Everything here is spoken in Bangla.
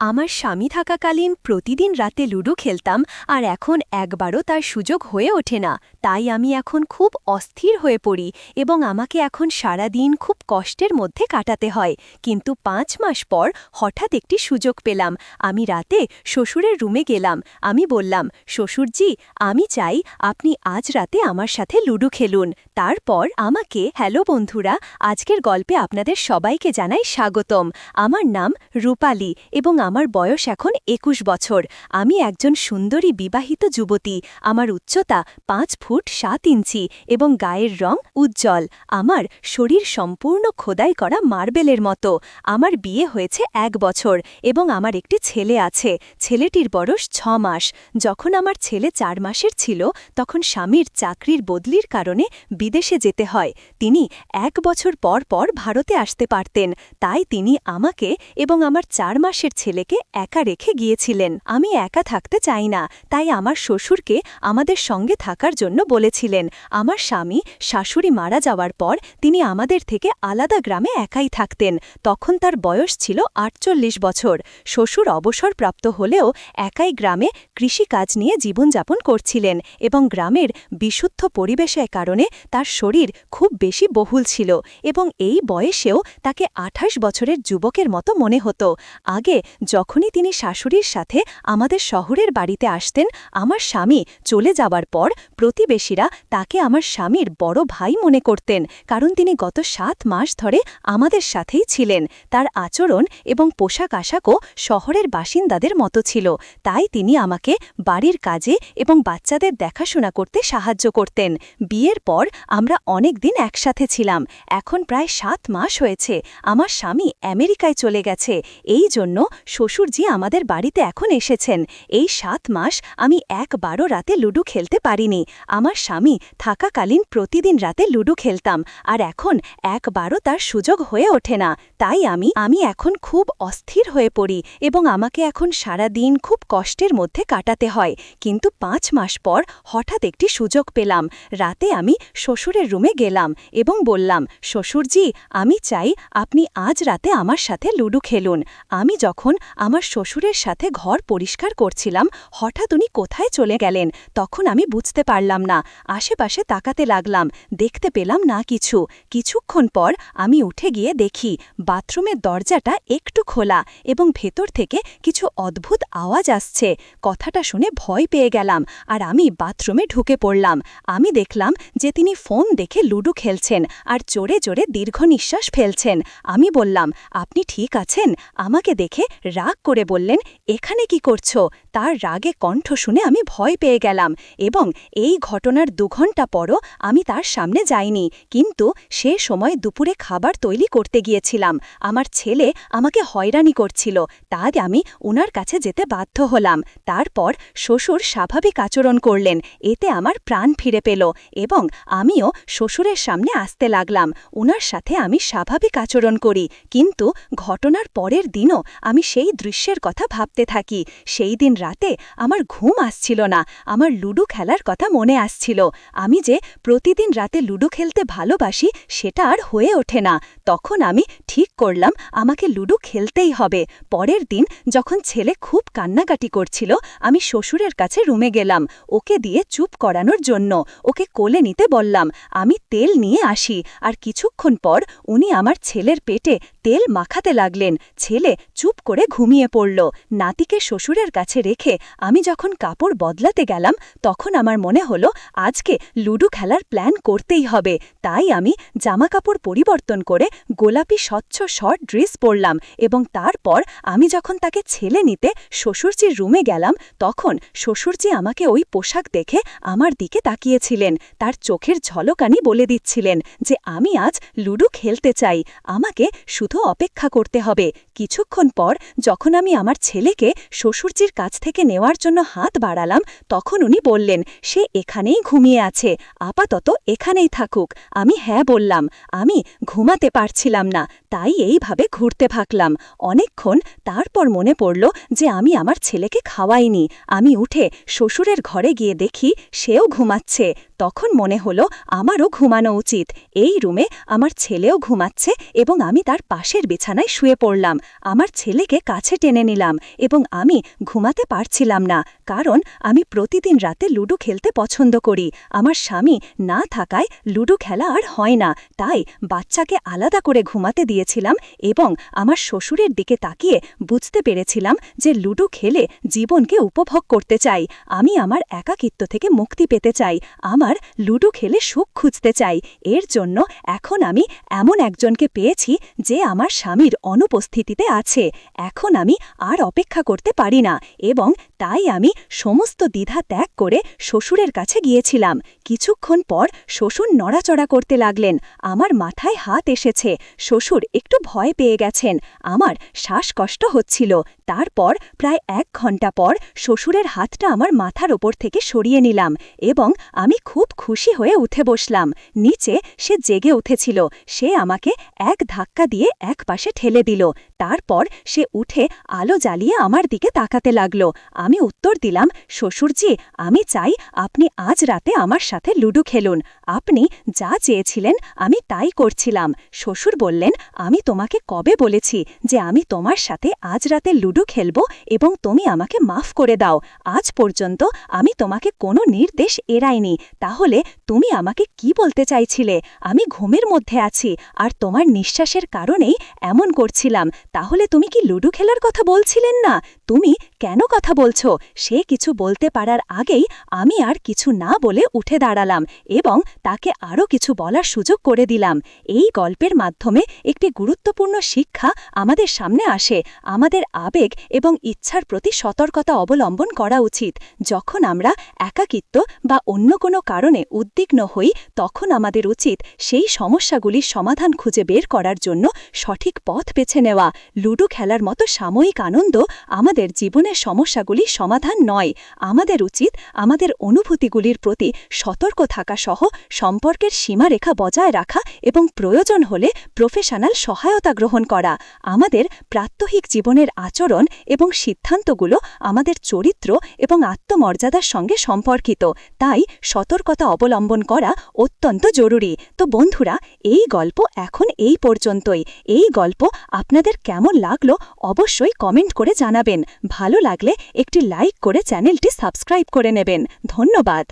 আমার স্বামী থাকাকালীন প্রতিদিন রাতে লুডো খেলতাম, আর এখন একবারও তার সুযোগ হয়ে ওঠে না। তাই আমি এখন খুব অস্থির হয়ে পড়ি এবং আমাকে এখন সারা দিন খুব কষ্টের মধ্যে কাটাতে হয়। কিন্তু ৫ মাস পর হঠাৎ একটি সুযোগ পেলাম। আমি রাতে শ্বশুরের রুমে গেলাম। আমি বললাম, শ্বশুরজি, আমি চাই আপনি আজ রাতে আমার সাথে লুডো খেলুন। তারপর আমাকে হ্যালো বন্ধুরা, আজকের গল্পে আপনাদের সবাইকে জানাই স্বাগতম। আমার নাম রূপালী এবং আমার বয়স এখন ২১ বছর। আমি একজন সুন্দরী বিবাহিত যুবতী। আমার উচ্চতা ৫ ফুট ৭ ইঞ্চি এবং গায়ের রং উজ্জ্বল। আমার শরীর সম্পূর্ণ খোদাই করা মার্বেলের মতো। আমার বিয়ে হয়েছে ১ বছর এবং আমার একটি ছেলে আছে। ছেলেটির বয়স ৬ মাস। যখন আমার ছেলে ৪ মাসের ছিল, তখন স্বামীর চাকরির বদলির কারণে বিদেশে যেতে হয়। তিনি ১ বছর পর পর ভারতে আসতে পারতেন, তাই তিনি আমাকে এবং আমার ৪ মাসের ছেলেকে একা রেখে গিয়েছিলেন। আমি একা থাকতে চাই না, তাই আমার শ্বশুরকে আমাদের সঙ্গে থাকার জন্য বলেছিলেন। আমার স্বামী শাশুড়ি মারা যাওয়ার পর তিনি আমাদের থেকে আলাদা গ্রামে একাই থাকতেন। তখন তার বয়স ছিল ৪৮ বছর। শ্বশুর অবসরপ্রাপ্ত হলেও একাই গ্রামে কৃষিকাজ নিয়ে জীবনযাপন করছিলেন এবং গ্রামের বিশুদ্ধ পরিবেশের কারণে তার শরীর খুব বেশি বহুল ছিল এবং এই বয়সেও তাকে ২৮ বছরের যুবকের মতো মনে হতো। আগে যখনই তিনি শাশুড়ির সাথে আমাদের শহরের বাড়িতে আসতেন, আমার স্বামী চলে যাবার পর প্রতিবেশীরা তাকে আমার স্বামীর বড় ভাই মনে করতেন, কারণ তিনি গত ৭ মাস ধরে আমাদের সাথেই ছিলেন। তার আচরণ এবং পোশাক আশাকও শহরের বাসিন্দাদের মতো ছিল, তাই তিনি আমাকে বাড়ির কাজে এবং বাচ্চাদের দেখাশোনা করতে সাহায্য করতেন। বিয়ের পর আমরা অনেক দিন একসাথে ছিলাম। এখন প্রায় ৭ মাস হয়েছে। আমার স্বামী আমেরিকায় চলে গেছে, এই জন্য শ্বশুরজি আমাদের বাড়িতে এখন এসেছেন। এই ৭ মাস আমি একবারও রাতে লুডো খেলতে পারিনি। আমার স্বামী থাকাকালীন প্রতিদিন রাতে লুডো খেলতাম, আর এখন একবারও তার সুযোগ হয়ে ওঠে না। তাই আমি এখন খুব অস্থির হয়ে পড়ি এবং আমাকে এখন সারা দিন খুব কষ্টের মধ্যে কাটাতে হয়। কিন্তু ৫ মাস পর হঠাৎ একটি সুযোগ পেলাম। রাতে আমি শ্বশুরের রুমে গেলাম এবং বললাম, শ্বশুরজি, আমি চাই আপনি আজ রাতে আমার সাথে লুডো খেলুন। আমি যখন আমার শ্বশুরের সাথে ঘর পরিষ্কার করছিলাম, হঠাৎ উনি কোথায় চলে গেলেন। তখন আমি বুঝতে পারলাম না। আশেপাশে তাকাতে লাগলাম, দেখতে পেলাম না কিছু। কিছুক্ষণ পর আমি উঠে গিয়ে দেখি বাথরুমের দরজাটা একটু খোলা এবং ভেতর থেকে কিছু অদ্ভুত আওয়াজ আসছে। কথাটা শুনে ভয় পেয়ে গেলাম আর আমি বাথরুমে ঢুকে পড়লাম। আমি দেখলাম যে তিনি ফোন দেখে লুডো খেলছেন আর জোরে জোরে দীর্ঘ নিঃশ্বাস ফেলছেন। আমি বললাম, আপনি ঠিক আছেন? আমাকে দেখে রাগ করে বললেন, এখানে কি করছো? তার রাগে কণ্ঠ শুনে আমি ভয় পেয়ে গেলাম এবং এই ঘটনার ২ ঘণ্টা পরও আমি তার সামনে যাইনি। কিন্তু সে সময় দুপুরে খাবার তৈরি করতে গিয়েছিলাম। আমার ছেলে আমাকে হয়রানি করছিল, তাই আমি উনার কাছে যেতে বাধ্য হলাম। তারপর শ্বশুর স্বাভাবিক আচরণ করলেন, এতে আমার প্রাণ ফিরে পেল এবং আমিও শ্বশুরের সামনে আসতে লাগলাম। উনার সাথে আমি স্বাভাবিক আচরণ করি, কিন্তু ঘটনার পরের দিনও আমি সেই দৃশ্যের কথা ভাবতে থাকি। সেই দিন রাতে আমার ঘুম আসছিল না। আমার লুডো খেলার কথা মনে আসছিল। আমি যে প্রতিদিন রাতে লুডো খেলতে ভালোবাসি, সেটা আর হয়ে ওঠে না। তখন আমি ঠিক করলাম আমাকে লুডো খেলতেই হবে। পরের দিন যখন ছেলে খুব কান্নাকাটি করছিল, আমি শ্বশুরের কাছে রুমে গেলাম ওকে দিয়ে চুপ করানোর জন্য। ওকে কোলে নিতে বললাম, আমি তেল নিয়ে আসি। আর কিছুক্ষণ পর উনি আমার ছেলের পেটে তেল মাখাতে লাগলেন। ছেলে চুপ করে ঘুমিয়ে পড়ল। নাতিকে শ্বশুরের কাছে রেখে আমি যখন কাপড় বদলাতে গেলাম, তখন আমার মনে হলো আজকে লুডো খেলার প্ল্যান করতেই হবে। তাই আমি জামাকাপড় পরিবর্তন করে গোলাপি স্বচ্ছ শর্ট ড্রেস পরলাম এবং তারপর আমি যখন তাকে ছেলে নিতে শ্বশুরজির রুমে গেলাম, তখন শ্বশুরজি আমাকে ওই পোশাক দেখে আমার দিকে তাকিয়েছিলেন। তার চোখের ঝলকানি বলে দিচ্ছিলেন যে আমি আজ লুডো খেলতে চাই, আমাকে শুধু অপেক্ষা করতে হবে। কিছুক্ষণ পর যখন আমি আমার ছেলেকে শ্বশুরজির কাছ থেকে নেওয়ার জন্য হাত বাড়ালাম, তখন উনি বললেন, সে এখানেই ঘুমিয়ে আছে, আপাতত এখানেই থাকুক। আমি হ্যাঁ বললাম। আমি ঘুমাতে পারছিলাম না, তাই এইভাবে ঘুরতে থাকলাম অনেকক্ষণ। তারপর মনে পড়ল যে আমি আমার ছেলেকে খাওয়াইনি। আমি উঠে শ্বশুরের ঘরে গিয়ে দেখি সেও ঘুমাচ্ছে। তখন মনে হলো আমারও ঘুমানো উচিত। এই রুমে আমার ছেলেও ঘুমাচ্ছে এবং আমি তার পাশের বিছানায় শুয়ে পড়লাম। আমার ছেলেকে কাছে টেনে নিলাম এবং আমি ঘুমাতে পারছিলাম না, কারণ আমি প্রতিদিন রাতে লুডো খেলতে পছন্দ করি। আমার স্বামী না থাকায় লুডো খেলা আর হয় না, তাই বাচ্চাকে আলাদা করে ঘুমাতে দিয়েছিলাম এবং আমার শ্বশুরের দিকে তাকিয়ে বুঝতে পেরেছিলাম যে লুডো খেলে জীবনকে উপভোগ করতে চাই। আমি আমার একাকিত্ব থেকে মুক্তি পেতে চাই, আমার লুডো খেলে সুখ খুঁজতে চাই। এর জন্য এখন আমি এমন একজনকে পেয়েছি যে আমার স্বামীর অনুপস্থিতিতে আছে। এখন আমি আর অপেক্ষা করতে পারি না এবং তাই আমি সমস্ত দ্বিধা ত্যাগ করে শ্বশুরের কাছে গিয়েছিলাম। কিছুক্ষণ পর শ্বশুর নড়াচড়া করতে লাগলেন। আমার মাথায় হাত এসেছে। শ্বশুর একটু ভয় পেয়ে গেছেন। আমার শ্বাসকষ্ট হচ্ছিল। তারপর প্রায় 1 ঘন্টা পর শ্বশুরের হাতটা আমার মাথার ওপর থেকে সরিয়ে নিলাম এবং আমি খুব খুশি হয়ে উঠে বসলাম। নিচে সে জেগে উঠেছিল। সে আমাকে এক ধাক্কা দিয়ে এক পাশে ঠেলে দিল। তারপর সে উঠে আলো জ্বালিয়ে আমার দিকে তাকাতে লাগল। আমি উত্তর দিলাম, শ্বশুরজি, আমি চাই আপনি আজ রাতে আমার সাথে লুডো খেলুন। আপনি যা চেয়েছিলেন আমি তাই করছিলাম। শ্বশুর বললেন, আমি তোমাকে কবে বলেছি যে আমি তোমার সাথে আজ রাতে লুডো খেলব এবং তুমি আমাকে মাফ করে দাও? আজ পর্যন্ত আমি তোমাকে কোনো নির্দেশ এড়াইনি। তাহলে তুমি আমাকে কি বলতে চাইছিলে? আমি ঘুমের মধ্যে আছি আর তোমার নিঃশ্বাসের কারণেই এমন করছিলাম। তাহলে তুমি কি লুডো খেলার কথা বলছিলেন না? তুমি কেন কথা বলছো? সে কিছু বলতে পারার আগেই আমি আর কিছু না বলে উঠে দাঁড়ালাম এবং তাকে আরও কিছু বলার সুযোগ করে দিলাম। এই গল্পের মাধ্যমে একটি গুরুত্বপূর্ণ শিক্ষা আমাদের সামনে আসে। আমাদের আবেগ এবং ইচ্ছার প্রতি সতর্কতা অবলম্বন করা উচিত। যখন আমরা একাকিত্ব বা অন্য কোনো কারণে উদ্বিগ্ন হই, তখন আমাদের উচিত সেই সমস্যাগুলির সমাধান খুঁজে বের করার জন্য সঠিক পথ বেছে নেওয়া। লুডো খেলার মতো সাময়িক আনন্দ আমাদের জীবনের সমস্যাগুলির সমাধান নয়। আমাদের উচিত আমাদের অনুভূতিগুলির প্রতি সতর্ক থাকা সহ সম্পর্কের সীমারেখা বজায় রাখা এবং প্রয়োজন হলে প্রফেশনাল সহায়তা গ্রহণ করা। আমাদের প্রাত্যহিক জীবনের আচরণ এবং সিদ্ধান্তগুলো আমাদের চরিত্র এবং আত্মমর্যাদার সঙ্গে সম্পর্কিত, তাই সতর্কতা অবলম্বন করা অত্যন্ত জরুরি। তো বন্ধুরা, এই গল্প এখন এই পর্যন্তই। এই গল্প আপনাদের কেমন লাগলো অবশ্যই কমেন্ট করে জানাবেন। ভালো লাগলে একটি লাইক করে চ্যানেলটি সাবস্ক্রাইব করে নেবেন। ধন্যবাদ।